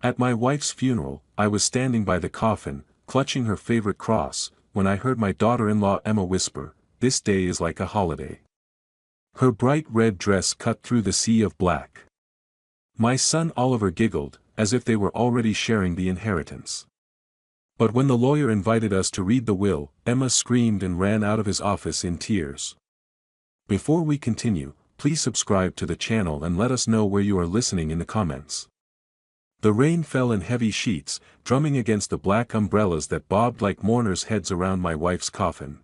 At my wife's funeral, I was standing by the coffin, clutching her favorite cross, when I heard my daughter-in-law Emma whisper, "This day is like a holiday." Her bright red dress cut through the sea of black. My son Oliver giggled, as if they were already sharing the inheritance. But when the lawyer invited us to read the will, Emma screamed and ran out of his office in tears. Before we continue, please subscribe to the channel and let us know where you are listening in the comments. The rain fell in heavy sheets, drumming against the black umbrellas that bobbed like mourners' heads around my wife's coffin.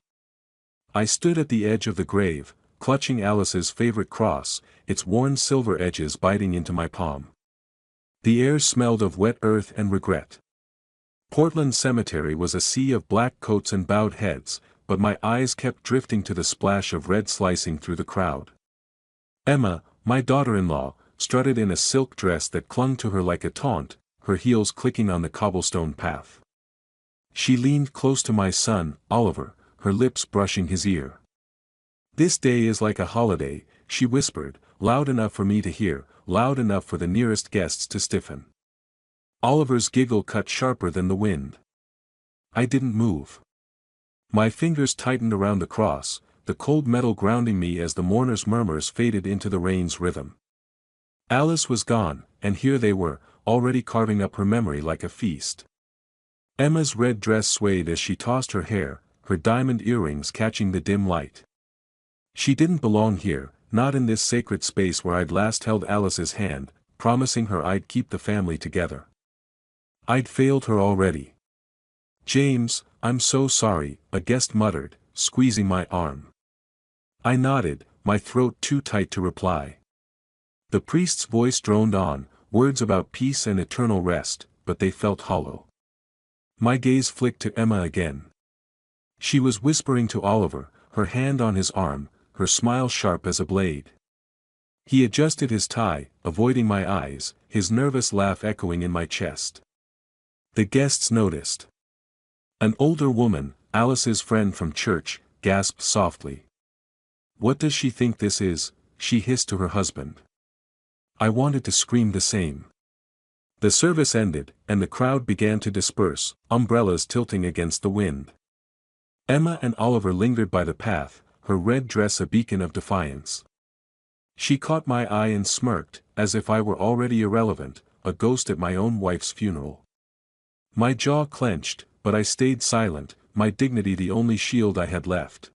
I stood at the edge of the grave, clutching Alice's favorite cross, its worn silver edges biting into my palm. The air smelled of wet earth and regret. Portland Cemetery was a sea of black coats and bowed heads, but my eyes kept drifting to the splash of red slicing through the crowd. Emma, my daughter-in-law, strutted in a silk dress that clung to her like a taunt, her heels clicking on the cobblestone path. She leaned close to my son, Oliver, her lips brushing his ear. "This day is like a holiday," she whispered, loud enough for me to hear, loud enough for the nearest guests to stiffen. Oliver's giggle cut sharper than the wind. I didn't move. My fingers tightened around the cross, the cold metal grounding me as the mourners' murmurs faded into the rain's rhythm. Alice was gone, and here they were, already carving up her memory like a feast. Emma's red dress swayed as she tossed her hair, her diamond earrings catching the dim light. She didn't belong here, not in this sacred space where I'd last held Alice's hand, promising her I'd keep the family together. I'd failed her already. "James, I'm so sorry," a guest muttered, squeezing my arm. I nodded, my throat too tight to reply. The priest's voice droned on, words about peace and eternal rest, but they felt hollow. My gaze flicked to Emma again. She was whispering to Oliver, her hand on his arm, her smile sharp as a blade. He adjusted his tie, avoiding my eyes, his nervous laugh echoing in my chest. The guests noticed. An older woman, Alice's friend from church, gasped softly. "What does she think this is?" she hissed to her husband. I wanted to scream the same. The service ended, and the crowd began to disperse, umbrellas tilting against the wind. Emma and Oliver lingered by the path, her red dress a beacon of defiance. She caught my eye and smirked, as if I were already irrelevant, a ghost at my own wife's funeral. My jaw clenched, but I stayed silent, my dignity the only shield I had left.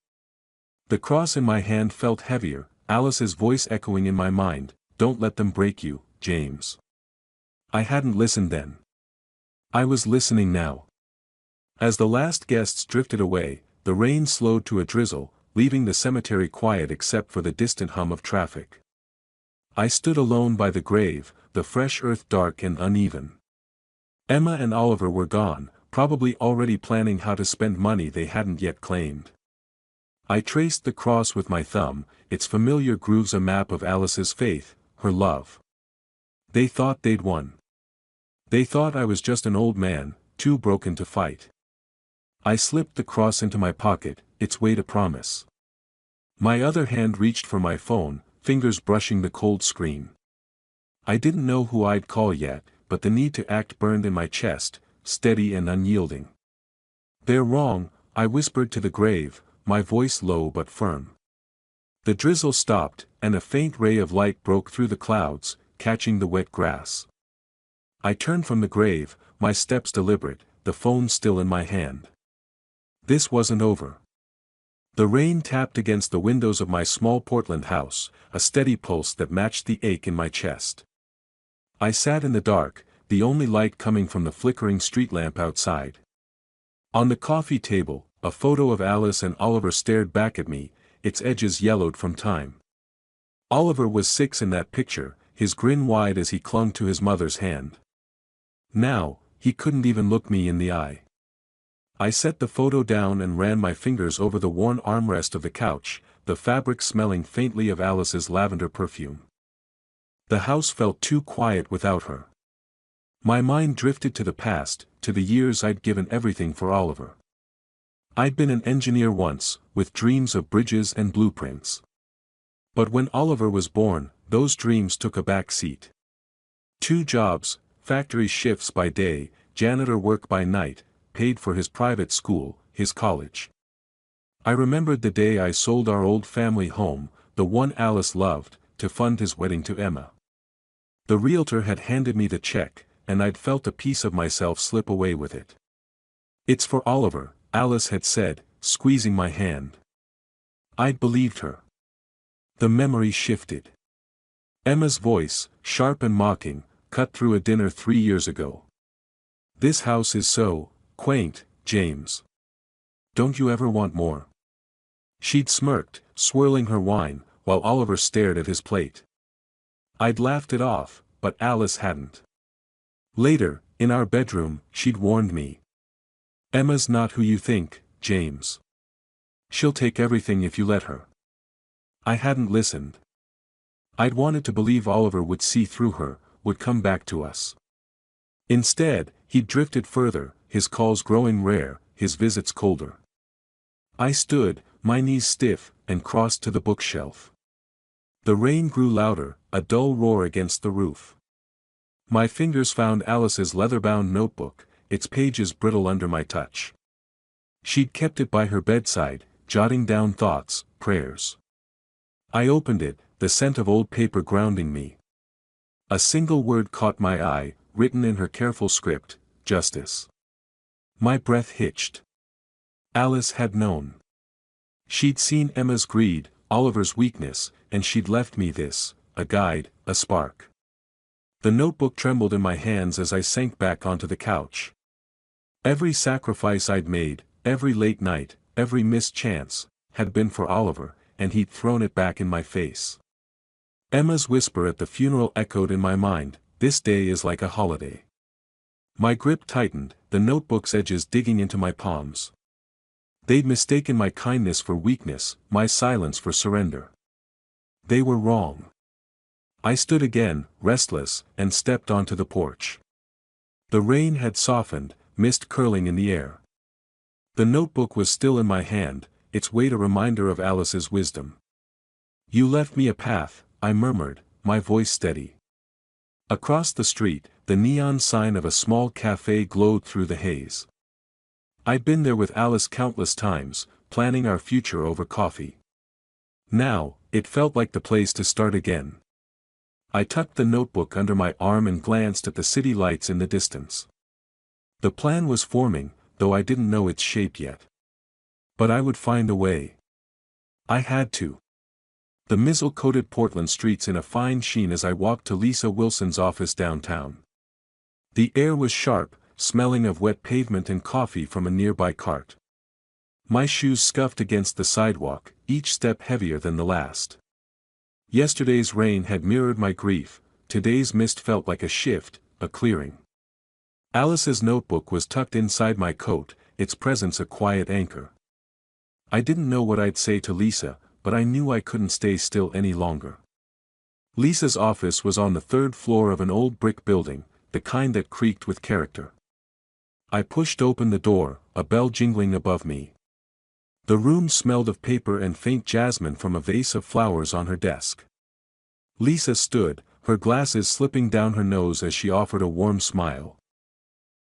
The cross in my hand felt heavier, Alice's voice echoing in my mind, "Don't let them break you, James." I hadn't listened then. I was listening now. As the last guests drifted away, the rain slowed to a drizzle, leaving the cemetery quiet except for the distant hum of traffic. I stood alone by the grave, the fresh earth dark and uneven. Emma and Oliver were gone, probably already planning how to spend money they hadn't yet claimed. I traced the cross with my thumb, its familiar grooves a map of Alice's faith, her love. They thought they'd won. They thought I was just an old man, too broken to fight. I slipped the cross into my pocket, its weight a promise. My other hand reached for my phone, fingers brushing the cold screen. I didn't know who I'd call yet, but the need to act burned in my chest, steady and unyielding. "They're wrong," I whispered to the grave, my voice low but firm. The drizzle stopped, and a faint ray of light broke through the clouds, catching the wet grass. I turned from the grave, my steps deliberate, the phone still in my hand. This wasn't over. The rain tapped against the windows of my small Portland house, a steady pulse that matched the ache in my chest. I sat in the dark, the only light coming from the flickering street lamp outside. On the coffee table, a photo of Alice and Oliver stared back at me, its edges yellowed from time. Oliver was 6 in that picture, his grin wide as he clung to his mother's hand. Now, he couldn't even look me in the eye. I set the photo down and ran my fingers over the worn armrest of the couch, the fabric smelling faintly of Alice's lavender perfume. The house felt too quiet without her. My mind drifted to the past, to the years I'd given everything for Oliver. I'd been an engineer once, with dreams of bridges and blueprints. But when Oliver was born, those dreams took a back seat. 2 jobs, factory shifts by day, janitor work by night, paid for his private school, his college. I remembered the day I sold our old family home, the one Alice loved, to fund his wedding to Emma. The realtor had handed me the check, and I'd felt a piece of myself slip away with it. "It's for Oliver," Alice had said, squeezing my hand. I'd believed her. The memory shifted. Emma's voice, sharp and mocking, cut through a dinner 3 years ago. "This house is so quaint, James. Don't you ever want more?" She'd smirked, swirling her wine, while Oliver stared at his plate. I'd laughed it off, but Alice hadn't. Later, in our bedroom, she'd warned me. "Emma's not who you think, James. She'll take everything if you let her." I hadn't listened. I'd wanted to believe Oliver would see through her, would come back to us. Instead, he'd drifted further, his calls growing rare, his visits colder. I stood, my knees stiff, and crossed to the bookshelf. The rain grew louder, a dull roar against the roof. My fingers found Alice's leather-bound notebook, its pages brittle under my touch. She'd kept it by her bedside, jotting down thoughts, prayers. I opened it, the scent of old paper grounding me. A single word caught my eye, written in her careful script, "Justice." My breath hitched. Alice had known. She'd seen Emma's greed, Oliver's weakness, and she'd left me this, a guide, a spark. The notebook trembled in my hands as I sank back onto the couch. Every sacrifice I'd made, every late night, every missed chance, had been for Oliver, and he'd thrown it back in my face. Emma's whisper at the funeral echoed in my mind, "This day is like a holiday." My grip tightened, the notebook's edges digging into my palms. They'd mistaken my kindness for weakness, my silence for surrender. They were wrong. I stood again, restless, and stepped onto the porch. The rain had softened, mist curling in the air. The notebook was still in my hand, its weight a reminder of Alice's wisdom. "You left me a path," I murmured, my voice steady. Across the street, the neon sign of a small cafe glowed through the haze. I'd been there with Alice countless times, planning our future over coffee. Now, it felt like the place to start again. I tucked the notebook under my arm and glanced at the city lights in the distance. The plan was forming, though I didn't know its shape yet. But I would find a way. I had to. The mist coated Portland streets in a fine sheen as I walked to Lisa Wilson's office downtown. The air was sharp, smelling of wet pavement and coffee from a nearby cart. My shoes scuffed against the sidewalk, each step heavier than the last. Yesterday's rain had mirrored my grief, today's mist felt like a shift, a clearing. Alice's notebook was tucked inside my coat, its presence a quiet anchor. I didn't know what I'd say to Lisa, but I knew I couldn't stay still any longer. Lisa's office was on the 3rd floor of an old brick building, the kind that creaked with character. I pushed open the door, a bell jingling above me. The room smelled of paper and faint jasmine from a vase of flowers on her desk. Lisa stood, her glasses slipping down her nose as she offered a warm smile.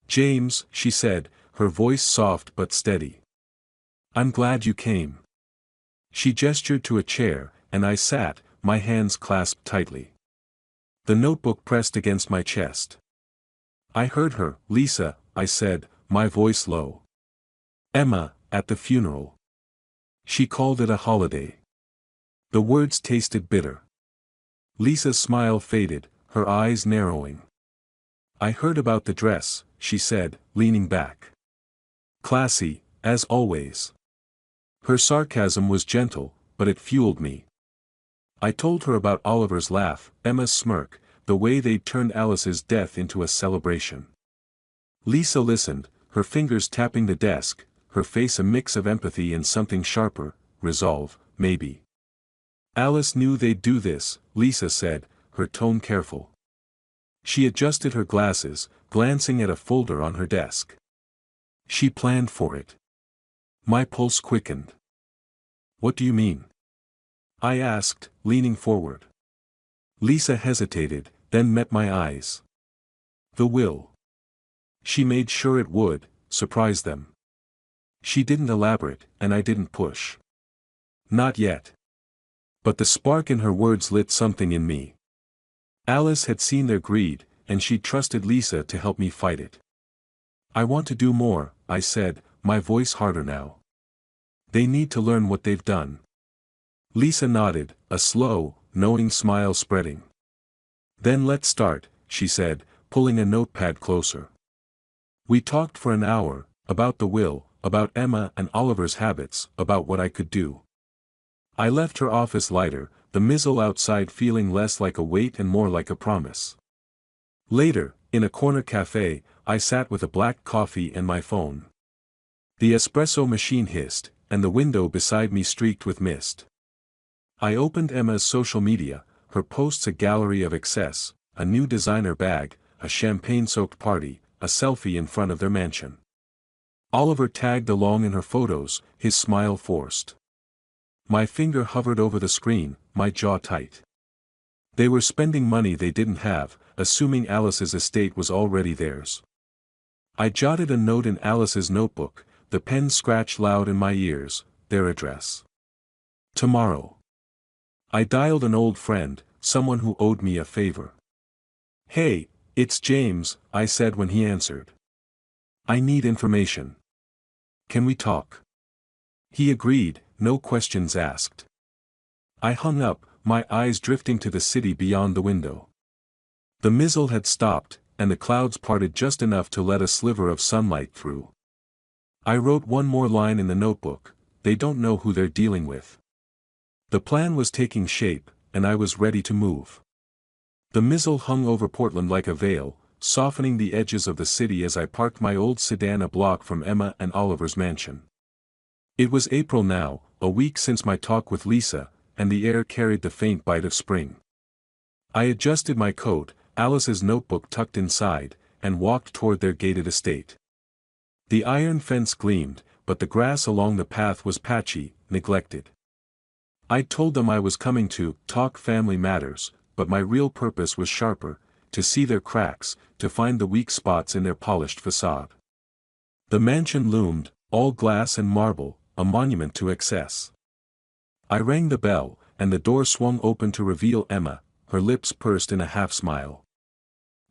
"James," she said, her voice soft but steady. "I'm glad you came." She gestured to a chair, and I sat, my hands clasped tightly. The notebook pressed against my chest. I heard her, "Lisa," I said, my voice low. "Emma, at the funeral. She called it a holiday." The words tasted bitter. Lisa's smile faded, her eyes narrowing. "I heard about the dress," she said, leaning back. "Classy, as always." Her sarcasm was gentle, but it fueled me. I told her about Oliver's laugh, Emma's smirk, the way they'd turned Alice's death into a celebration. Lisa listened, her fingers tapping the desk, her face a mix of empathy and something sharper, resolve, maybe. "Alice knew they'd do this," Lisa said, her tone careful. She adjusted her glasses, glancing at a folder on her desk. "She planned for it." My pulse quickened. "What do you mean?" I asked, leaning forward. Lisa hesitated, then met my eyes. The will. She made sure it would surprise them. She didn't elaborate, and I didn't push. Not yet. But the spark in her words lit something in me. Alice had seen their greed, and she'd trusted Lisa to help me fight it. I want to do more, I said, my voice harder now. They need to learn what they've done. Lisa nodded, a slow, knowing smile spreading. Then let's start, she said, pulling a notepad closer. We talked for an hour, about the will, about Emma and Oliver's habits, about what I could do. I left her office lighter, the mizzle outside feeling less like a weight and more like a promise. Later, in a corner cafe, I sat with a black coffee and my phone. The espresso machine hissed, and the window beside me streaked with mist. I opened Emma's social media, her posts a gallery of excess, a new designer bag, a champagne-soaked party, a selfie in front of their mansion. Oliver tagged along in her photos, his smile forced. My finger hovered over the screen, my jaw tight. They were spending money they didn't have, assuming Alice's estate was already theirs. I jotted a note in Alice's notebook, the pen scratched loud in my ears, their address. Tomorrow. I dialed an old friend, someone who owed me a favor. Hey, it's James, I said when he answered. I need information. Can we talk? He agreed, no questions asked. I hung up, my eyes drifting to the city beyond the window. The mizzle had stopped, and the clouds parted just enough to let a sliver of sunlight through. I wrote one more line in the notebook, they don't know who they're dealing with. The plan was taking shape, and I was ready to move. The mizzle hung over Portland like a veil, softening the edges of the city as I parked my old sedan a block from Emma and Oliver's mansion. It was April now, a week since my talk with Lisa, and the air carried the faint bite of spring. I adjusted my coat, Alice's notebook tucked inside, and walked toward their gated estate. The iron fence gleamed, but the grass along the path was patchy, neglected. I'd told them I was coming to talk family matters, but my real purpose was sharper, to see their cracks, to find the weak spots in their polished facade. The mansion loomed, all glass and marble, a monument to excess. I rang the bell, and the door swung open to reveal Emma, her lips pursed in a half-smile.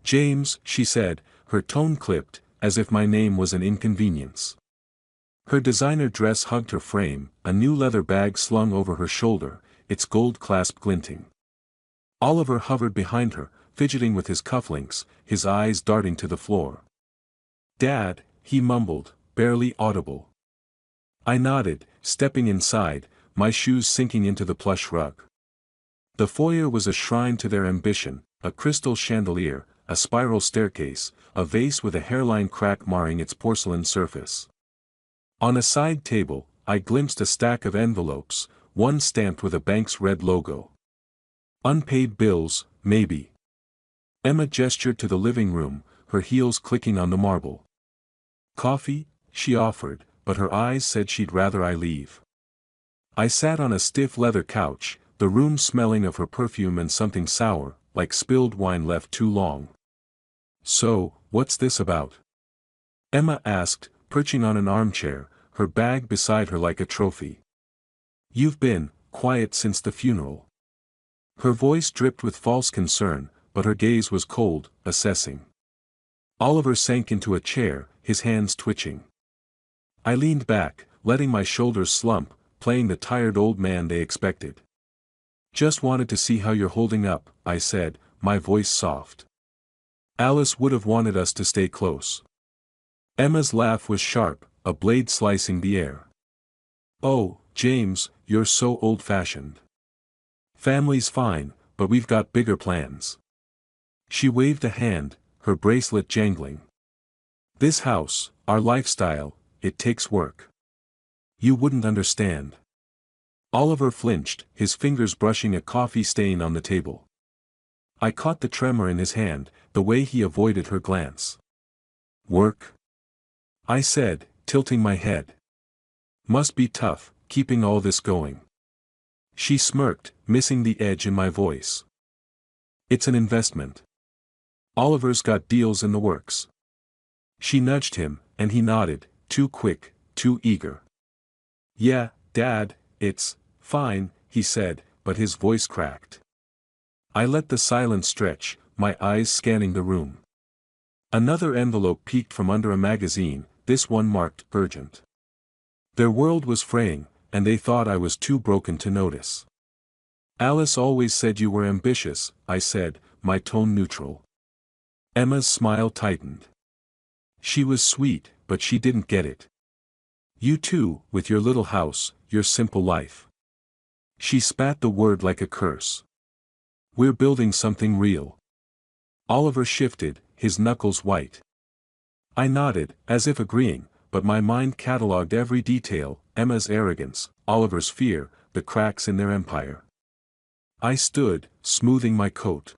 James, she said, her tone clipped, as if my name was an inconvenience. Her designer dress hugged her frame, a new leather bag slung over her shoulder, its gold clasp glinting. Oliver hovered behind her, fidgeting with his cufflinks, his eyes darting to the floor. Dad, he mumbled, barely audible. I nodded, stepping inside, my shoes sinking into the plush rug. The foyer was a shrine to their ambition, a crystal chandelier, a spiral staircase, a vase with a hairline crack marring its porcelain surface. On a side table, I glimpsed a stack of envelopes, one stamped with a bank's red logo. Unpaid bills, maybe. Emma gestured to the living room, her heels clicking on the marble. Coffee, she offered, but her eyes said she'd rather I leave. I sat on a stiff leather couch, the room smelling of her perfume and something sour, like spilled wine left too long. So, what's this about? Emma asked, perching on an armchair, her bag beside her like a trophy. You've been quiet since the funeral. Her voice dripped with false concern, but her gaze was cold, assessing. Oliver sank into a chair, his hands twitching. I leaned back, letting my shoulders slump, playing the tired old man they expected. Just wanted to see how you're holding up, I said, my voice soft. Alice would have wanted us to stay close. Emma's laugh was sharp, a blade slicing the air. Oh, James, you're so old-fashioned. Family's fine, but we've got bigger plans. She waved a hand, her bracelet jangling. This house, our lifestyle, it takes work. You wouldn't understand. Oliver flinched, his fingers brushing a coffee stain on the table. I caught the tremor in his hand, the way he avoided her glance. Work? I said, tilting my head. Must be tough, keeping all this going. She smirked, missing the edge in my voice. It's an investment. Oliver's got deals in the works. She nudged him, and he nodded, too quick, too eager. Yeah, Dad, it's fine, he said, but his voice cracked. I let the silence stretch, my eyes scanning the room. Another envelope peeked from under a magazine, this one marked urgent. Their world was fraying, and they thought I was too broken to notice. Alice always said you were ambitious, I said, my tone neutral. Emma's smile tightened. She was sweet, but she didn't get it. You too, with your little house, your simple life. She spat the word like a curse. We're building something real. Oliver shifted, his knuckles white. I nodded, as if agreeing, but my mind catalogued every detail, Emma's arrogance, Oliver's fear, the cracks in their empire. I stood, smoothing my coat.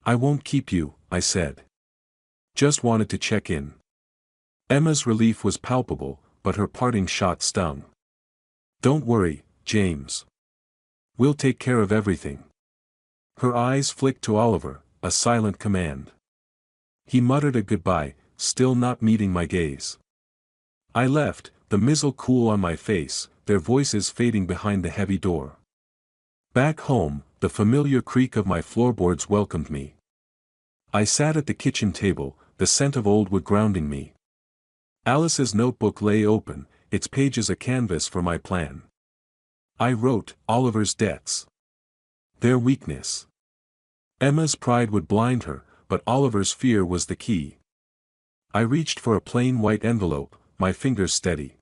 I won't keep you, I said. Just wanted to check in. Emma's relief was palpable, but her parting shot stung. Don't worry, James. We'll take care of everything. Her eyes flicked to Oliver, a silent command. He muttered a goodbye, still not meeting my gaze. I left, the mizzle cool on my face, their voices fading behind the heavy door. Back home, the familiar creak of my floorboards welcomed me. I sat at the kitchen table, the scent of old wood grounding me. Alice's notebook lay open, its pages a canvas for my plan. I wrote, Oliver's debts. Their weakness. Emma's pride would blind her, but Oliver's fear was the key. I reached for a plain white envelope, my fingers steady.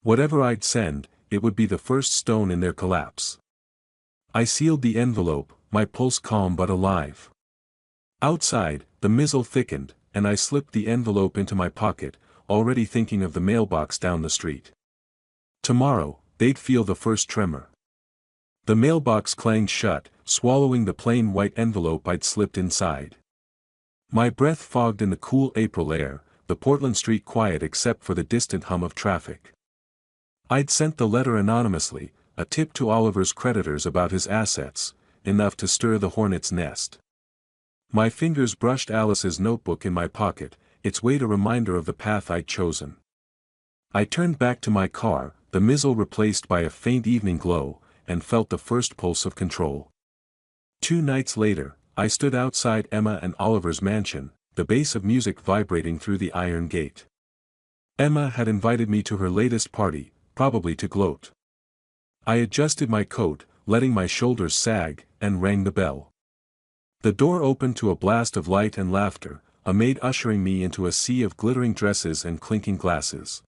Whatever I'd send, it would be the first stone in their collapse. I sealed the envelope, my pulse calm but alive. Outside, the mizzle thickened, and I slipped the envelope into my pocket, already thinking of the mailbox down the street. Tomorrow, they'd feel the first tremor. The mailbox clanged shut, swallowing the plain white envelope I'd slipped inside. My breath fogged in the cool April air, the Portland street quiet except for the distant hum of traffic. I'd sent the letter anonymously, a tip to Oliver's creditors about his assets, enough to stir the hornet's nest. My fingers brushed Alice's notebook in my pocket, its weight a reminder of the path I'd chosen. I turned back to my car, the mizzle replaced by a faint evening glow, and felt the first pulse of control. 2 nights later, I stood outside Emma and Oliver's mansion, the bass of music vibrating through the iron gate. Emma had invited me to her latest party, probably to gloat. I adjusted my coat, letting my shoulders sag, and rang the bell. The door opened to a blast of light and laughter, a maid ushering me into a sea of glittering dresses and clinking glasses.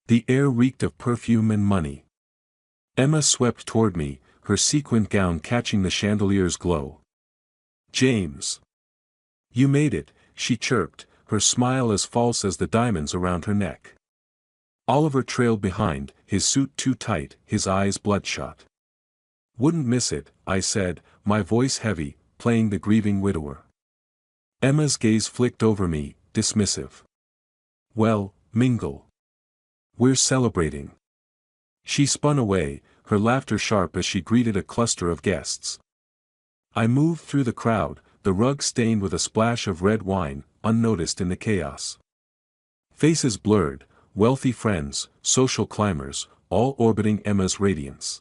The air reeked of perfume and money. Emma swept toward me, her sequined gown catching the chandelier's glow. James. You made it, she chirped, her smile as false as the diamonds around her neck. Oliver trailed behind, his suit too tight, his eyes bloodshot. Wouldn't miss it, I said, my voice heavy, playing the grieving widower. Emma's gaze flicked over me, dismissive. Well, mingle. We're celebrating. She spun away, her laughter sharp as she greeted a cluster of guests. I moved through the crowd, the rug stained with a splash of red wine, unnoticed in the chaos. Faces blurred, wealthy friends, social climbers, all orbiting Emma's radiance.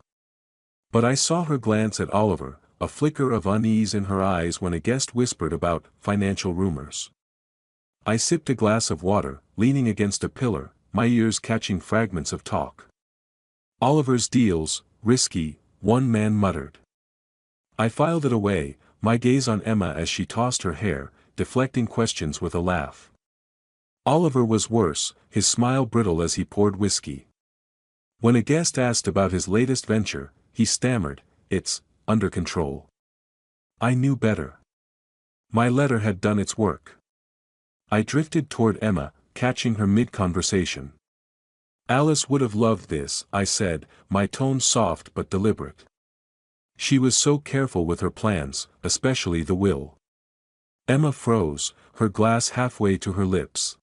But I saw her glance at Oliver, a flicker of unease in her eyes when a guest whispered about financial rumors. I sipped a glass of water, leaning against a pillar, my ears catching fragments of talk. Oliver's deals, risky, one man muttered. I filed it away, my gaze on Emma as she tossed her hair, deflecting questions with a laugh. Oliver was worse, his smile brittle as he poured whiskey. When a guest asked about his latest venture, he stammered, "It's under control." I knew better. My letter had done its work. I drifted toward Emma, catching her mid-conversation. Alice would have loved this, I said, my tone soft but deliberate. She was so careful with her plans, especially the will. Emma froze, her glass halfway to her lips.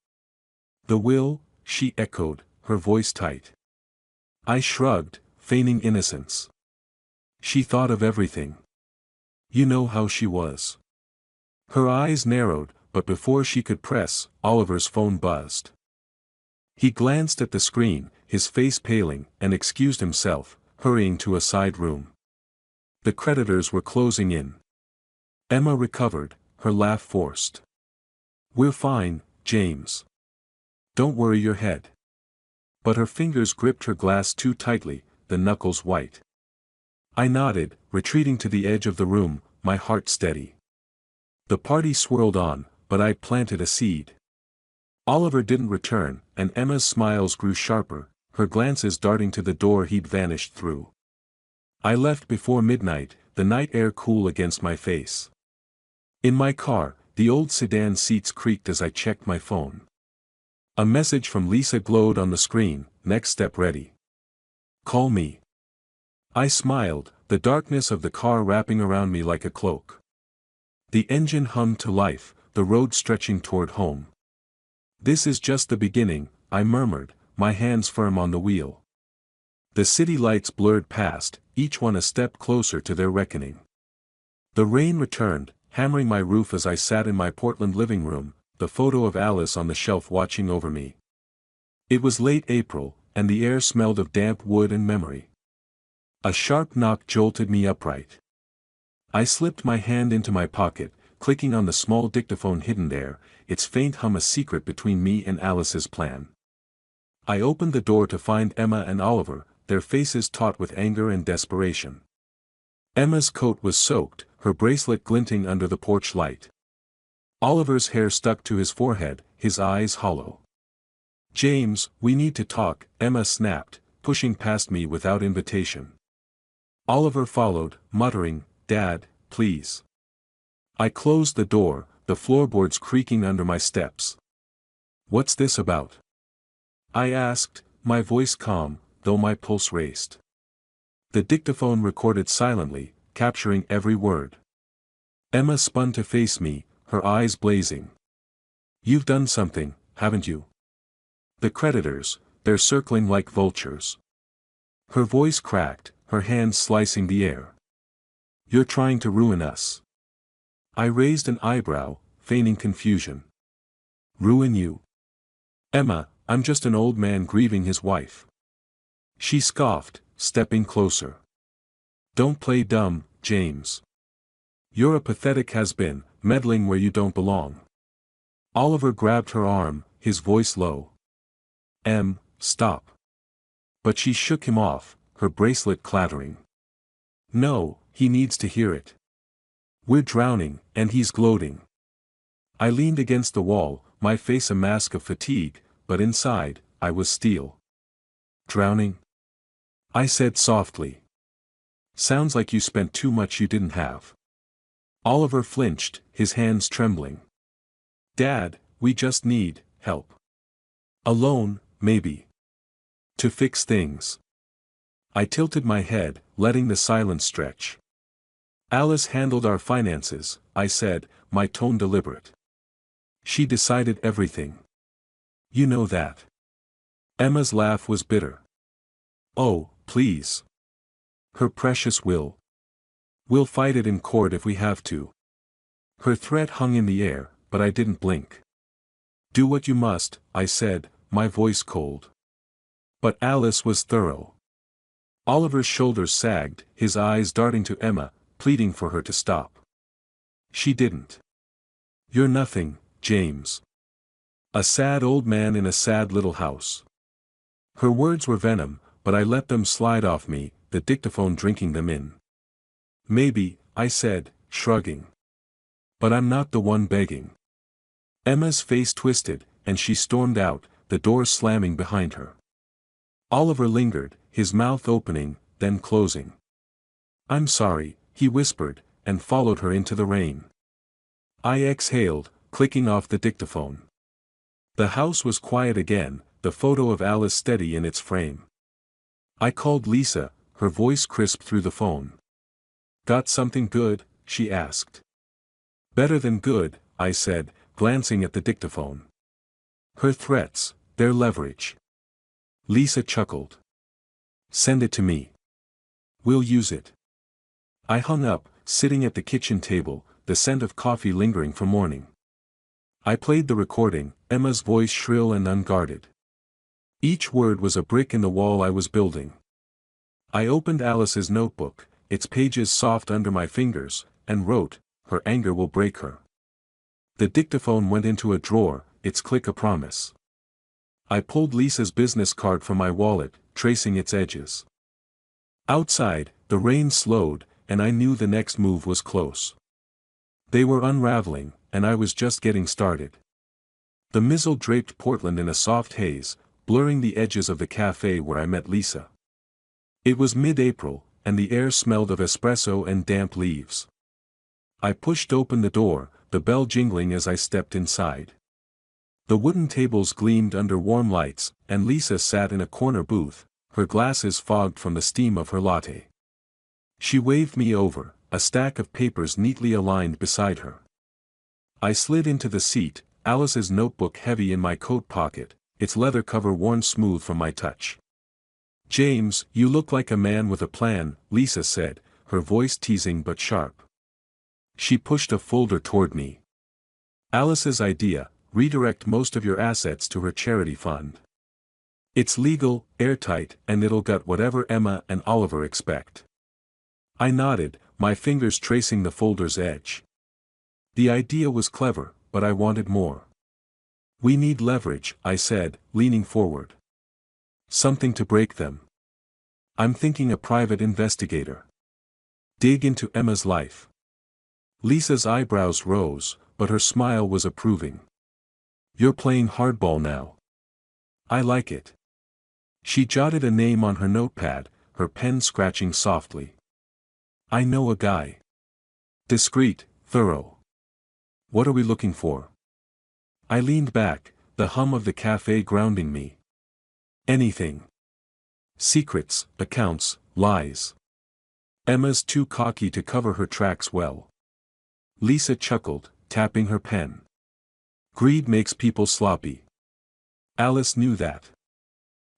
The will, she echoed, her voice tight. I shrugged, feigning innocence. She thought of everything. You know how she was. Her eyes narrowed, but before she could press, Oliver's phone buzzed. He glanced at the screen, his face paling, and excused himself, hurrying to a side room. The creditors were closing in. Emma recovered, her laugh forced. "We're fine, James. Don't worry your head." But her fingers gripped her glass too tightly, the knuckles white. I nodded, retreating to the edge of the room, my heart steady. The party swirled on, but I planted a seed. Oliver didn't return, and Emma's smiles grew sharper, her glances darting to the door he'd vanished through. I left before midnight, the night air cool against my face. In my car, the old sedan seats creaked as I checked my phone. A message from Lisa glowed on the screen, "Next step ready. Call me." I smiled, the darkness of the car wrapping around me like a cloak. The engine hummed to life, the road stretching toward home. "This is just the beginning," I murmured, my hands firm on the wheel. The city lights blurred past, each one a step closer to their reckoning. The rain returned, hammering my roof as I sat in my Portland living room, the photo of Alice on the shelf watching over me. It was late April, and the air smelled of damp wood and memory. A sharp knock jolted me upright. I slipped my hand into my pocket, clicking on the small dictaphone hidden there, its faint hum a secret between me and Alice's plan. I opened the door to find Emma and Oliver, their faces taut with anger and desperation. Emma's coat was soaked, her bracelet glinting under the porch light. Oliver's hair stuck to his forehead, his eyes hollow. "James, we need to talk," Emma snapped, pushing past me without invitation. Oliver followed, muttering, "Dad, please." I closed the door, the floorboards creaking under my steps. "What's this about?" I asked, my voice calm, though my pulse raced. The dictaphone recorded silently, capturing every word. Emma spun to face me, her eyes blazing. "You've done something, haven't you? The creditors, they're circling like vultures." Her voice cracked, her hands slicing the air. "You're trying to ruin us." I raised an eyebrow, feigning confusion. "Ruin you? Emma, I'm just an old man grieving his wife." She scoffed, stepping closer. "Don't play dumb, James. You're a pathetic has-been, meddling where you don't belong." Oliver grabbed her arm, his voice low. Stop." But she shook him off, her bracelet clattering. "No, he needs to hear it. We're drowning, and he's gloating." I leaned against the wall, my face a mask of fatigue, but inside, I was steel. "Drowning?" I said softly. "Sounds like you spent too much you didn't have." Oliver flinched, his hands trembling. "Dad, we just need help. Alone, maybe. To fix things." I tilted my head, letting the silence stretch. "Alice handled our finances," I said, my tone deliberate. "She decided everything. You know that." Emma's laugh was bitter. "Oh, please. Her precious will. We'll fight it in court if we have to." Her threat hung in the air, but I didn't blink. "Do what you must," I said, my voice cold. But Alice was thorough. Oliver's shoulders sagged, his eyes darting to Emma, pleading for her to stop. She didn't. "You're nothing, James. A sad old man in a sad little house." Her words were venom, but I let them slide off me, the dictaphone drinking them in. "Maybe," I said, shrugging. "But I'm not the one begging." Emma's face twisted, and she stormed out, the door slamming behind her. Oliver lingered, his mouth opening, then closing. "I'm sorry," he whispered, and followed her into the rain. I exhaled, clicking off the dictaphone. The house was quiet again, the photo of Alice steady in its frame. I called Lisa, her voice crisp through the phone. "Got something good?" she asked. "Better than good," I said, glancing at the dictaphone. "Her threats, their leverage." Lisa chuckled. "Send it to me. We'll use it." I hung up, sitting at the kitchen table, the scent of coffee lingering from morning. I played the recording, Emma's voice shrill and unguarded. Each word was a brick in the wall I was building. I opened Alice's notebook, its pages soft under my fingers, and wrote, "Her anger will break her." The dictaphone went into a drawer, its click a promise. I pulled Lisa's business card from my wallet, tracing its edges. Outside, the rain slowed, and I knew the next move was close. They were unraveling, and I was just getting started. The mizzle draped Portland in a soft haze, blurring the edges of the cafe where I met Lisa. It was mid-April, and the air smelled of espresso and damp leaves. I pushed open the door, the bell jingling as I stepped inside. The wooden tables gleamed under warm lights, and Lisa sat in a corner booth, her glasses fogged from the steam of her latte. She waved me over, a stack of papers neatly aligned beside her. I slid into the seat, Alice's notebook heavy in my coat pocket, its leather cover worn smooth from my touch. "James, you look like a man with a plan," Lisa said, her voice teasing but sharp. She pushed a folder toward me. "Alice's idea, redirect most of your assets to her charity fund. It's legal, airtight, and it'll get whatever Emma and Oliver expect." I nodded, my fingers tracing the folder's edge. The idea was clever, but I wanted more. "We need leverage," I said, leaning forward. "Something to break them. I'm thinking a private investigator. Dig into Emma's life." Lisa's eyebrows rose, but her smile was approving. "You're playing hardball now. I like it." She jotted a name on her notepad, her pen scratching softly. "I know a guy. Discreet, thorough. What are we looking for?" I leaned back, the hum of the cafe grounding me. "Anything. Secrets, accounts, lies. Emma's too cocky to cover her tracks well." Lisa chuckled, tapping her pen. "Greed makes people sloppy. Alice knew that."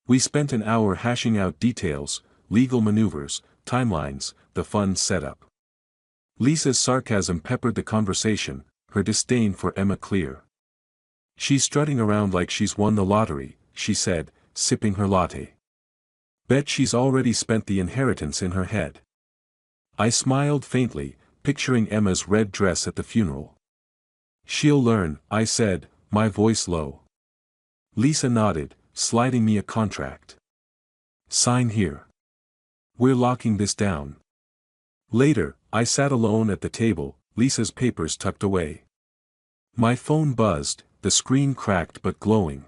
We spent an hour hashing out details, legal maneuvers, timelines, the fund setup. Lisa's sarcasm peppered the conversation, her disdain for Emma clear. "She's strutting around like she's won the lottery," she said, sipping her latte. "Bet she's already spent the inheritance in her head." I smiled faintly, picturing Emma's red dress at the funeral. "She'll learn," I said, my voice low. Lisa nodded, sliding me a contract. "Sign here. We're locking this down." Later, I sat alone at the table, Lisa's papers tucked away. My phone buzzed, the screen cracked but glowing.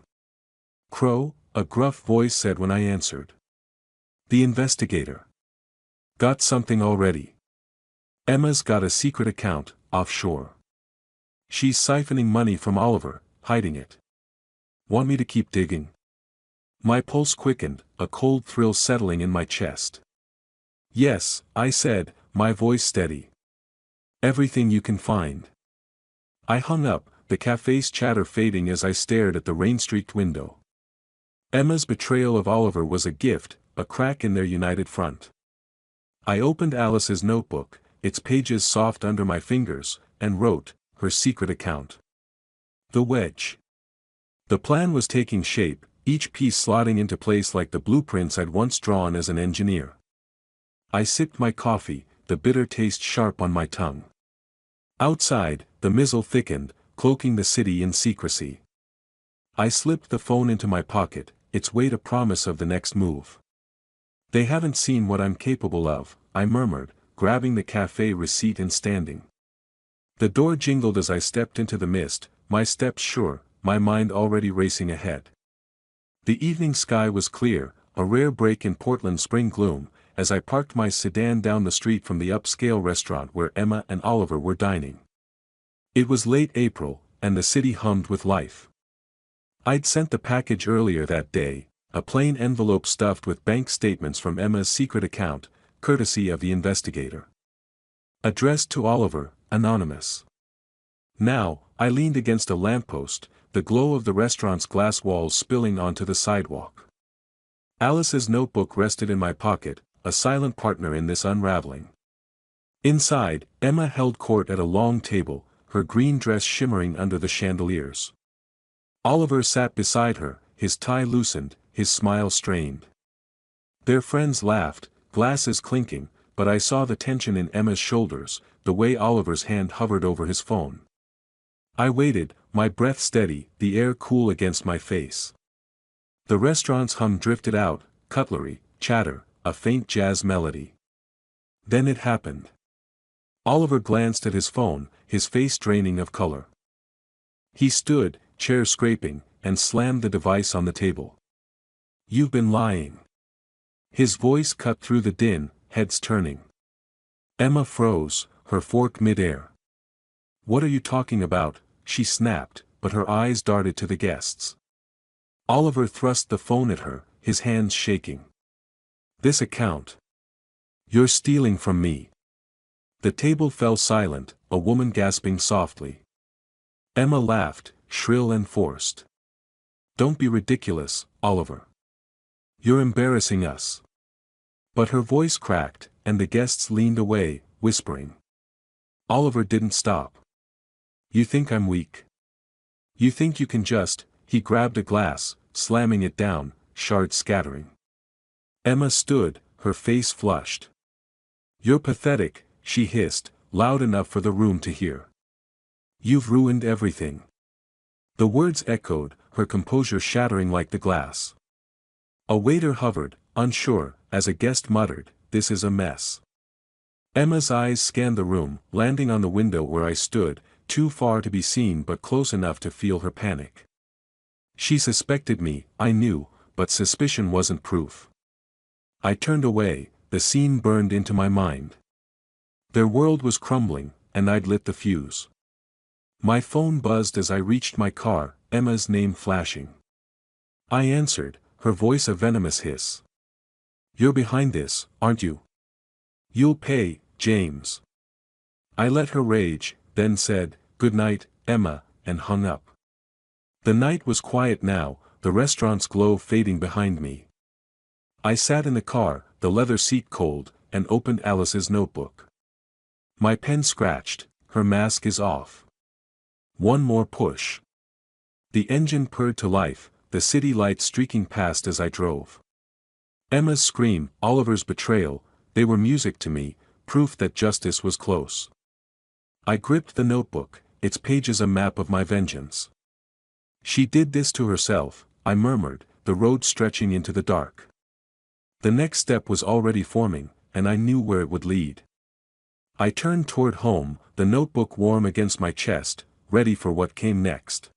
"Crow," a gruff voice said when I answered. "The investigator. Got something already. Emma's got a secret account, offshore. She's siphoning money from Oliver, hiding it. Want me to keep digging?" My pulse quickened, a cold thrill settling in my chest. "Yes," I said, my voice steady. "Everything you can find." I hung up, the cafe's chatter fading as I stared at the rain-streaked window. Emma's betrayal of Oliver was a gift, a crack in their united front. I opened Alice's notebook, its pages soft under my fingers, and wrote, "Her secret account." The wedge. The plan was taking shape, each piece slotting into place like the blueprints I'd once drawn as an engineer. I sipped my coffee, the bitter taste sharp on my tongue. Outside, the mizzle thickened, cloaking the city in secrecy. I slipped the phone into my pocket, its weight a promise of the next move. "They haven't seen what I'm capable of," I murmured, grabbing the cafe receipt and standing. The door jingled as I stepped into the mist, my steps sure, my mind already racing ahead. The evening sky was clear, a rare break in Portland's spring gloom, as I parked my sedan down the street from the upscale restaurant where Emma and Oliver were dining. It was late April, and the city hummed with life. I'd sent the package earlier that day, a plain envelope stuffed with bank statements from Emma's secret account, courtesy of the investigator. Addressed to Oliver, anonymous. Now, I leaned against a lamppost, the glow of the restaurant's glass walls spilling onto the sidewalk. Alice's notebook rested in my pocket, a silent partner in this unraveling. Inside, Emma held court at a long table, her green dress shimmering under the chandeliers. Oliver sat beside her, his tie loosened, his smile strained. Their friends laughed, glasses clinking, but I saw the tension in Emma's shoulders, the way Oliver's hand hovered over his phone. I waited, my breath steady, the air cool against my face. The restaurant's hum drifted out, cutlery, chatter, a faint jazz melody. Then it happened. Oliver glanced at his phone, his face draining of color. He stood, chair scraping, and slammed the device on the table. "You've been lying." His voice cut through the din, heads turning. Emma froze, her fork mid-air. "What are you talking about?" she snapped, but her eyes darted to the guests. Oliver thrust the phone at her, his hands shaking. "This account. You're stealing from me." The table fell silent, a woman gasping softly. Emma laughed, shrill and forced. "Don't be ridiculous, Oliver. You're embarrassing us." But her voice cracked, and the guests leaned away, whispering. Oliver didn't stop. "You think I'm weak? You think you can just—" He grabbed a glass, slamming it down, shards scattering. Emma stood, her face flushed. "You're pathetic," she hissed, loud enough for the room to hear. "You've ruined everything." The words echoed, her composure shattering like the glass. A waiter hovered, unsure, as a guest muttered, "This is a mess." Emma's eyes scanned the room, landing on the window where I stood, too far to be seen but close enough to feel her panic. She suspected me, I knew, but suspicion wasn't proof. I turned away, the scene burned into my mind. Their world was crumbling, and I'd lit the fuse. My phone buzzed as I reached my car, Emma's name flashing. I answered, her voice a venomous hiss. "You're behind this, aren't you? You'll pay, James." I let her rage, then said, "Good night, Emma," and hung up. The night was quiet now, the restaurant's glow fading behind me. I sat in the car, the leather seat cold, and opened Alice's notebook. My pen scratched, her mask is off. One more push. The engine purred to life, the city lights streaking past as I drove. Emma's scream, Oliver's betrayal, they were music to me, proof that justice was close. I gripped the notebook, its pages a map of my vengeance. "She did this to herself," I murmured, the road stretching into the dark. The next step was already forming, and I knew where it would lead. I turned toward home, the notebook warm against my chest, ready for what came next.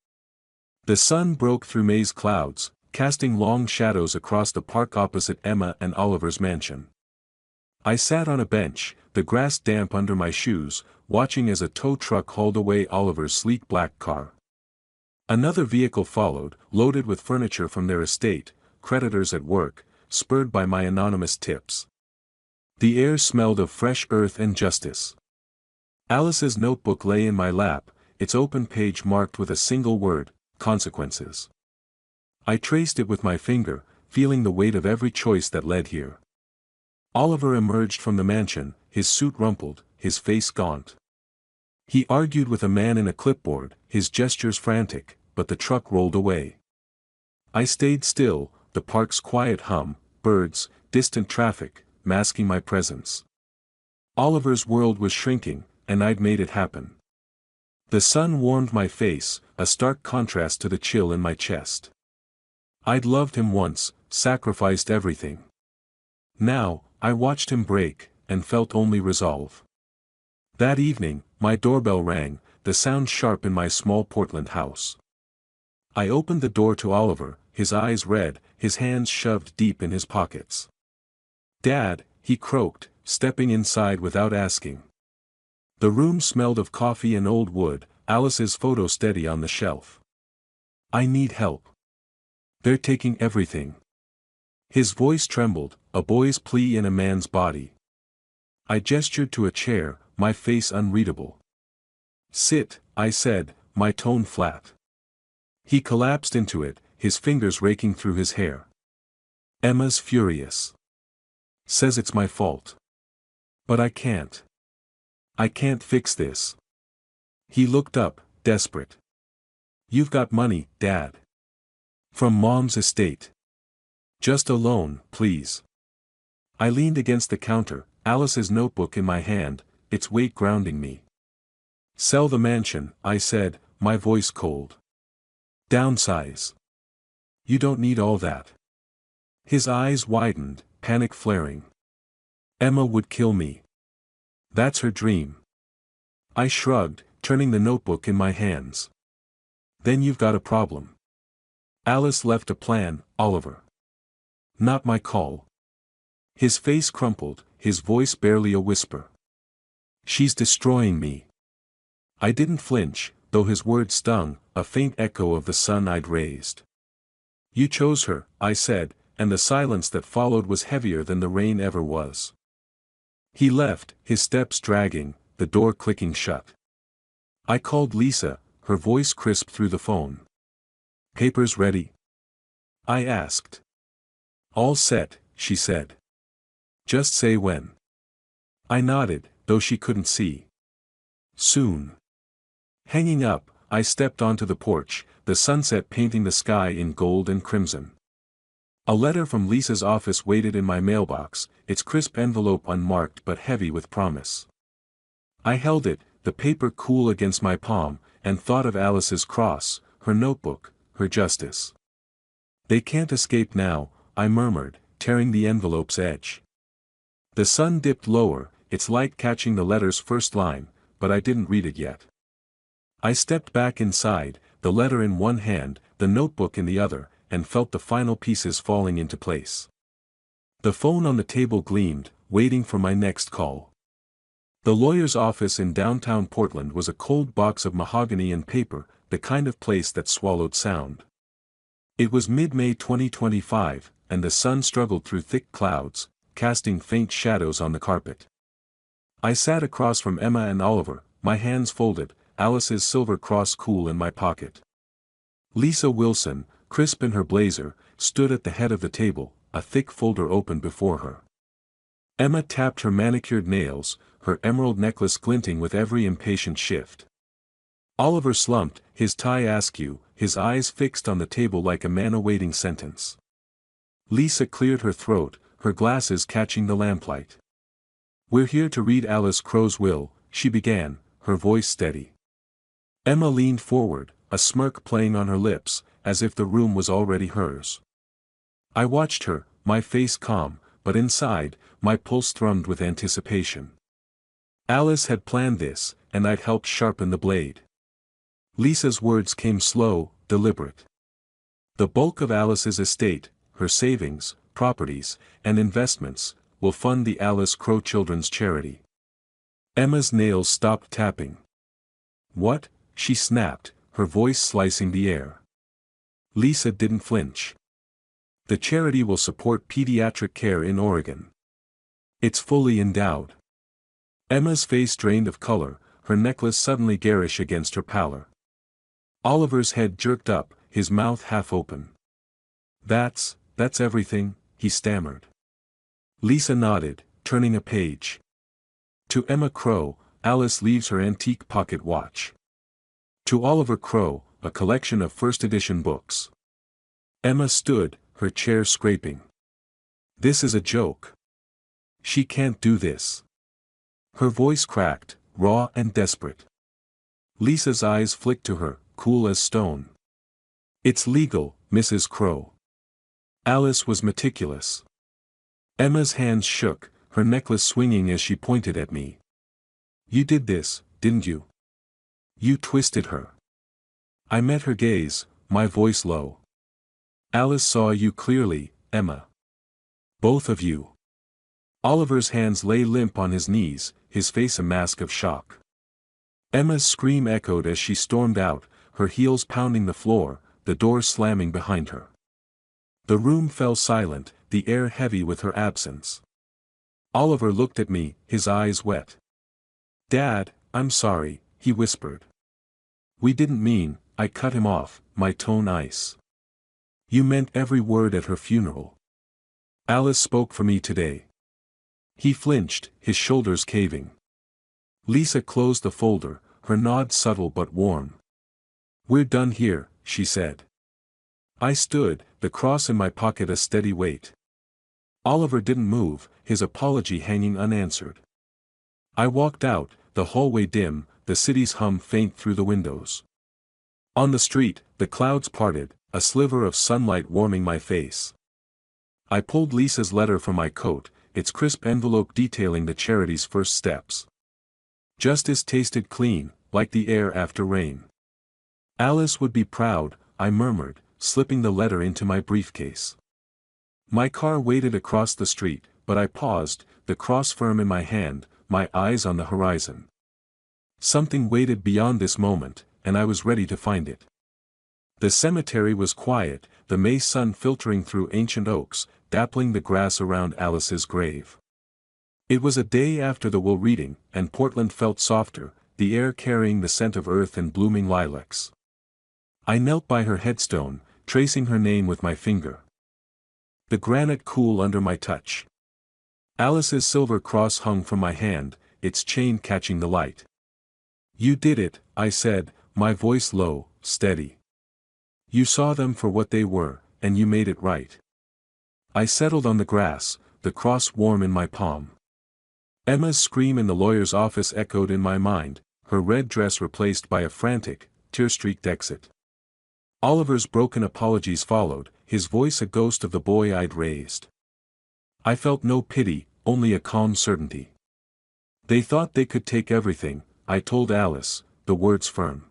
The sun broke through May's clouds, casting long shadows across the park opposite Emma and Oliver's mansion. I sat on a bench, the grass damp under my shoes, watching as a tow truck hauled away Oliver's sleek black car. Another vehicle followed, loaded with furniture from their estate, creditors at work, spurred by my anonymous tips. The air smelled of fresh earth and justice. Alice's notebook lay in my lap, its open page marked with a single word, consequences. I traced it with my finger, feeling the weight of every choice that led here. Oliver emerged from the mansion, his suit rumpled, his face gaunt. He argued with a man in a clipboard, his gestures frantic, but the truck rolled away. I stayed still, the park's quiet hum, birds, distant traffic, masking my presence. Oliver's world was shrinking, and I'd made it happen. The sun warmed my face, a stark contrast to the chill in my chest. I'd loved him once, sacrificed everything. Now, I watched him break, and felt only resolve. That evening, my doorbell rang, the sound sharp in my small Portland house. I opened the door to Oliver, his eyes red, his hands shoved deep in his pockets. "Dad," he croaked, stepping inside without asking. The room smelled of coffee and old wood, Alice's photo steady on the shelf. "I need help. They're taking everything." His voice trembled, a boy's plea in a man's body. I gestured to a chair, my face unreadable. "Sit," I said, my tone flat. He collapsed into it, his fingers raking through his hair. "Emma's furious. Says it's my fault. But I can't. I can't fix this. He looked up, desperate. You've got money, Dad. From Mom's estate. Just a loan, please. I leaned against the counter, Alice's notebook in my hand, its weight grounding me. Sell the mansion, I said, my voice cold. Downsize. You don't need all that. His eyes widened, panic flaring. Emma would kill me. That's her dream. I shrugged, turning the notebook in my hands. Then you've got a problem. Alice left a plan, Oliver. Not my call. His face crumpled, his voice barely a whisper. She's destroying me. I didn't flinch, though his words stung, a faint echo of the sun I'd raised. You chose her, I said, and the silence that followed was heavier than the rain ever was. He left, his steps dragging, the door clicking shut. I called Lisa, her voice crisp through the phone. Papers ready? I asked. All set, she said. Just say when. I nodded, though she couldn't see. Soon. Hanging up, I stepped onto the porch, the sunset painting the sky in gold and crimson. A letter from Lisa's office waited in my mailbox, its crisp envelope unmarked but heavy with promise. I held it, the paper cool against my palm, and thought of Alice's cross, her notebook, her justice. They can't escape now, I murmured, tearing the envelope's edge. The sun dipped lower, its light catching the letter's first line, but I didn't read it yet. I stepped back inside, the letter in one hand, the notebook in the other, and felt the final pieces falling into place. The phone on the table gleamed, waiting for my next call. The lawyer's office in downtown Portland was a cold box of mahogany and paper, the kind of place that swallowed sound. It was mid-May 2025, and the sun struggled through thick clouds, casting faint shadows on the carpet. I sat across from Emma and Oliver, my hands folded, Alice's silver cross cool in my pocket. Lisa Wilson, crisp in her blazer, stood at the head of the table, a thick folder open before her. Emma tapped her manicured nails, her emerald necklace glinting with every impatient shift. Oliver slumped, his tie askew, his eyes fixed on the table like a man awaiting sentence. Lisa cleared her throat, her glasses catching the lamplight. We're here to read Alice Crow's will, she began, her voice steady. Emma leaned forward, a smirk playing on her lips, as if the room was already hers. I watched her, my face calm, but inside, my pulse thrummed with anticipation. Alice had planned this, and I'd helped sharpen the blade. Lisa's words came slow, deliberate. The bulk of Alice's estate, her savings, properties, and investments, will fund the Alice Crow Children's Charity. Emma's nails stopped tapping. What? She snapped, her voice slicing the air. Lisa didn't flinch. The charity will support pediatric care in Oregon. It's fully endowed. Emma's face drained of color, her necklace suddenly garish against her pallor. Oliver's head jerked up, his mouth half open. That's everything, he stammered. Lisa nodded, turning a page. To Emma Crow, Alice leaves her antique pocket watch. To Oliver Crow, a collection of first-edition books. Emma stood, her chair scraping. This is a joke. She can't do this. Her voice cracked, raw and desperate. Lisa's eyes flicked to her, cool as stone. It's legal, Mrs. Crow. Alice was meticulous. Emma's hands shook, her necklace swinging as she pointed at me. You did this, didn't you? You twisted her. I met her gaze, my voice low. Alice saw you clearly, Emma. Both of you. Oliver's hands lay limp on his knees, his face a mask of shock. Emma's scream echoed as she stormed out, her heels pounding the floor, the door slamming behind her. The room fell silent, the air heavy with her absence. Oliver looked at me, his eyes wet. Dad, I'm sorry, he whispered. We didn't mean, I cut him off, my tone ice. You meant every word at her funeral. Alice spoke for me today. He flinched, his shoulders caving. Lisa closed the folder, her nod subtle but warm. "We're done here," she said. I stood, the cross in my pocket a steady weight. Oliver didn't move, his apology hanging unanswered. I walked out, the hallway dim, the city's hum faint through the windows. On the street, the clouds parted, a sliver of sunlight warming my face. I pulled Lisa's letter from my coat, its crisp envelope detailing the charity's first steps. Justice tasted clean, like the air after rain. Alice would be proud, I murmured, slipping the letter into my briefcase. My car waited across the street, but I paused, the cross firm in my hand, my eyes on the horizon. Something waited beyond this moment, and I was ready to find it. The cemetery was quiet, the May sun filtering through ancient oaks, dappling the grass around Alice's grave. It was a day after the will reading, and Portland felt softer, the air carrying the scent of earth and blooming lilacs. I knelt by her headstone, tracing her name with my finger. The granite cool under my touch. Alice's silver cross hung from my hand, its chain catching the light. "You did it," I said, my voice low, steady. "You saw them for what they were, and you made it right." I settled on the grass, the cross warm in my palm. Emma's scream in the lawyer's office echoed in my mind, her red dress replaced by a frantic, tear-streaked exit. Oliver's broken apologies followed, his voice a ghost of the boy I'd raised. I felt no pity, only a calm certainty. "They thought they could take everything," I told Alice, the words firm.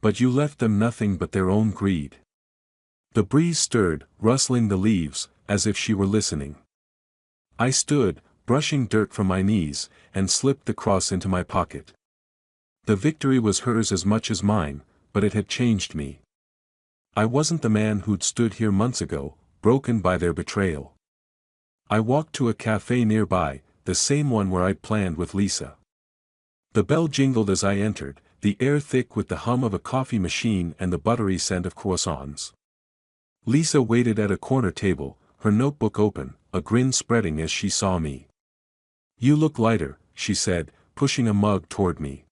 "But you left them nothing but their own greed." The breeze stirred, rustling the leaves, as if she were listening. I stood, brushing dirt from my knees, and slipped the cross into my pocket. The victory was hers as much as mine, but it had changed me. I wasn't the man who'd stood here months ago, broken by their betrayal. I walked to a cafe nearby, the same one where I'd planned with Lisa. The bell jingled as I entered, the air thick with the hum of a coffee machine and the buttery scent of croissants. Lisa waited at a corner table, her notebook open, a grin spreading as she saw me. "You look lighter," she said, pushing a mug toward me.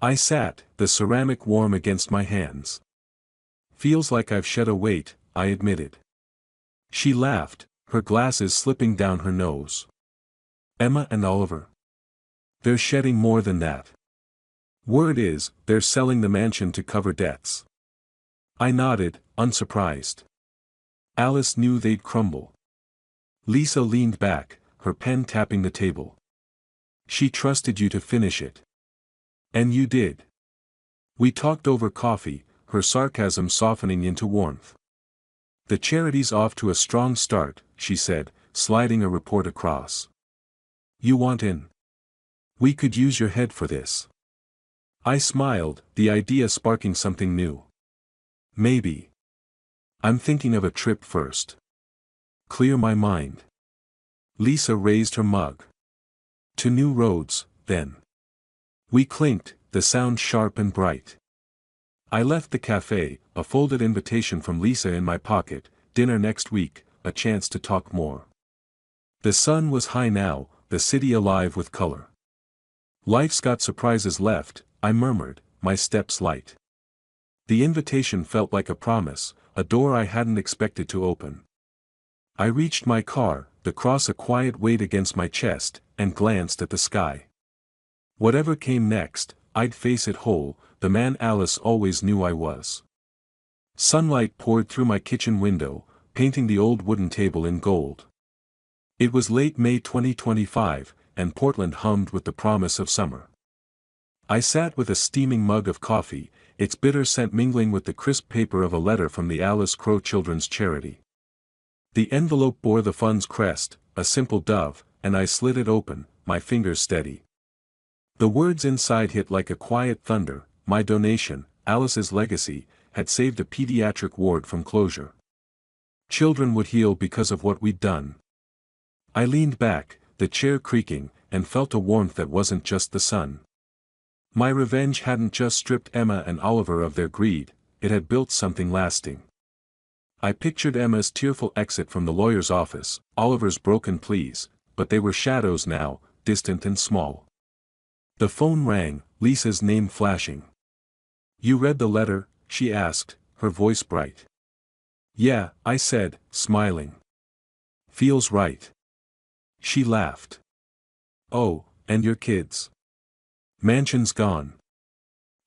I sat, the ceramic warm against my hands. "Feels like I've shed a weight," I admitted. She laughed, her glasses slipping down her nose. "Emma and Oliver? They're shedding more than that. Word is, they're selling the mansion to cover debts." I nodded, unsurprised. Alice knew they'd crumble. Lisa leaned back, her pen tapping the table. "She trusted you to finish it. And you did." We talked over coffee, her sarcasm softening into warmth. "The charity's off to a strong start," she said, sliding a report across. "You want in? We could use your head for this." I smiled, the idea sparking something new. "Maybe. I'm thinking of a trip first. Clear my mind." Lisa raised her mug. "To new roads, then." We clinked, the sound sharp and bright. I left the cafe, a folded invitation from Lisa in my pocket, dinner next week, a chance to talk more. The sun was high now, the city alive with color. "Life's got surprises left," I murmured, my steps light. The invitation felt like a promise, a door I hadn't expected to open. I reached my car, the cross a quiet weight against my chest, and glanced at the sky. Whatever came next, I'd face it whole, the man Alice always knew I was. Sunlight poured through my kitchen window, painting the old wooden table in gold. It was late May 2025, and Portland hummed with the promise of summer. I sat with a steaming mug of coffee, its bitter scent mingling with the crisp paper of a letter from the Alice Crow Children's Charity. The envelope bore the fund's crest, a simple dove, and I slid it open, my fingers steady. The words inside hit like a quiet thunder: my donation, Alice's legacy, had saved a pediatric ward from closure. Children would heal because of what we'd done. I leaned back, the chair creaking, and felt a warmth that wasn't just the sun. My revenge hadn't just stripped Emma and Oliver of their greed, it had built something lasting. I pictured Emma's tearful exit from the lawyer's office, Oliver's broken pleas, but they were shadows now, distant and small. The phone rang, Lisa's name flashing. "You read the letter?" she asked, her voice bright. "Yeah," I said, smiling. "Feels right." She laughed. "Oh, and your kids? Mansion's gone.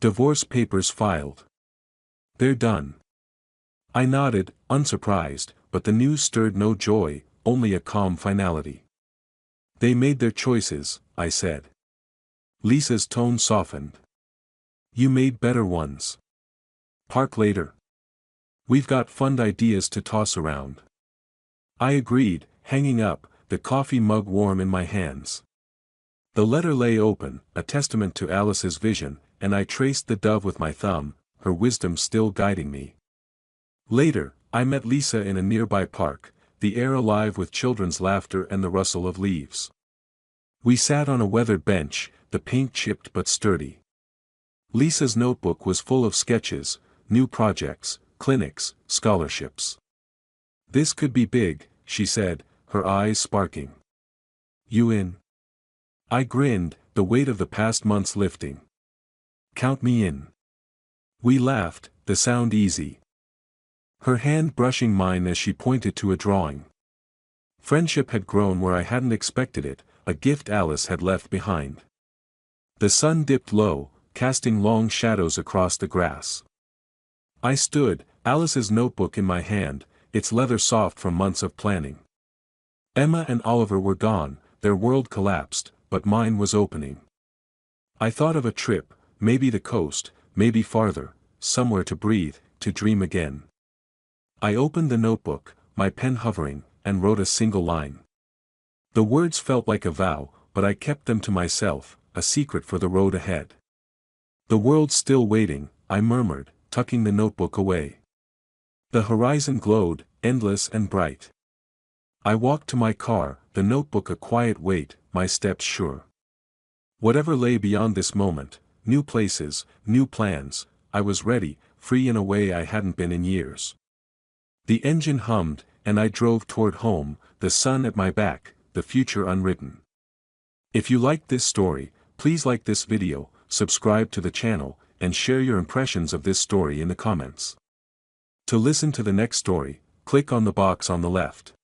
Divorce papers filed. They're done." I nodded, unsurprised, but the news stirred no joy, only a calm finality. "They made their choices," I said. Lisa's tone softened. "You made better ones. Park later. We've got fun ideas to toss around." I agreed, hanging up, the coffee mug warm in my hands. The letter lay open, a testament to Alice's vision, and I traced the dove with my thumb, her wisdom still guiding me. Later, I met Lisa in a nearby park, the air alive with children's laughter and the rustle of leaves. We sat on a weathered bench, the paint chipped but sturdy. Lisa's notebook was full of sketches, new projects, clinics, scholarships. "This could be big," she said, her eyes sparking. "You in?" I grinned, the weight of the past months lifting. "Count me in." We laughed, the sound easy. Her hand brushing mine as she pointed to a drawing. Friendship had grown where I hadn't expected it, a gift Alice had left behind. The sun dipped low, casting long shadows across the grass. I stood, Alice's notebook in my hand, its leather soft from months of planning. Emma and Oliver were gone, their world collapsed, but mine was opening. I thought of a trip, maybe the coast, maybe farther, somewhere to breathe, to dream again. I opened the notebook, my pen hovering, and wrote a single line. The words felt like a vow, but I kept them to myself, a secret for the road ahead. "The world's still waiting," I murmured, tucking the notebook away. The horizon glowed, endless and bright. I walked to my car, the notebook a quiet weight, my steps sure. Whatever lay beyond this moment, new places, new plans, I was ready, free in a way I hadn't been in years. The engine hummed, and I drove toward home, the sun at my back, the future unwritten. If you liked this story, please like this video, subscribe to the channel, and share your impressions of this story in the comments. To listen to the next story, click on the box on the left.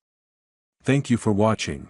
Thank you for watching.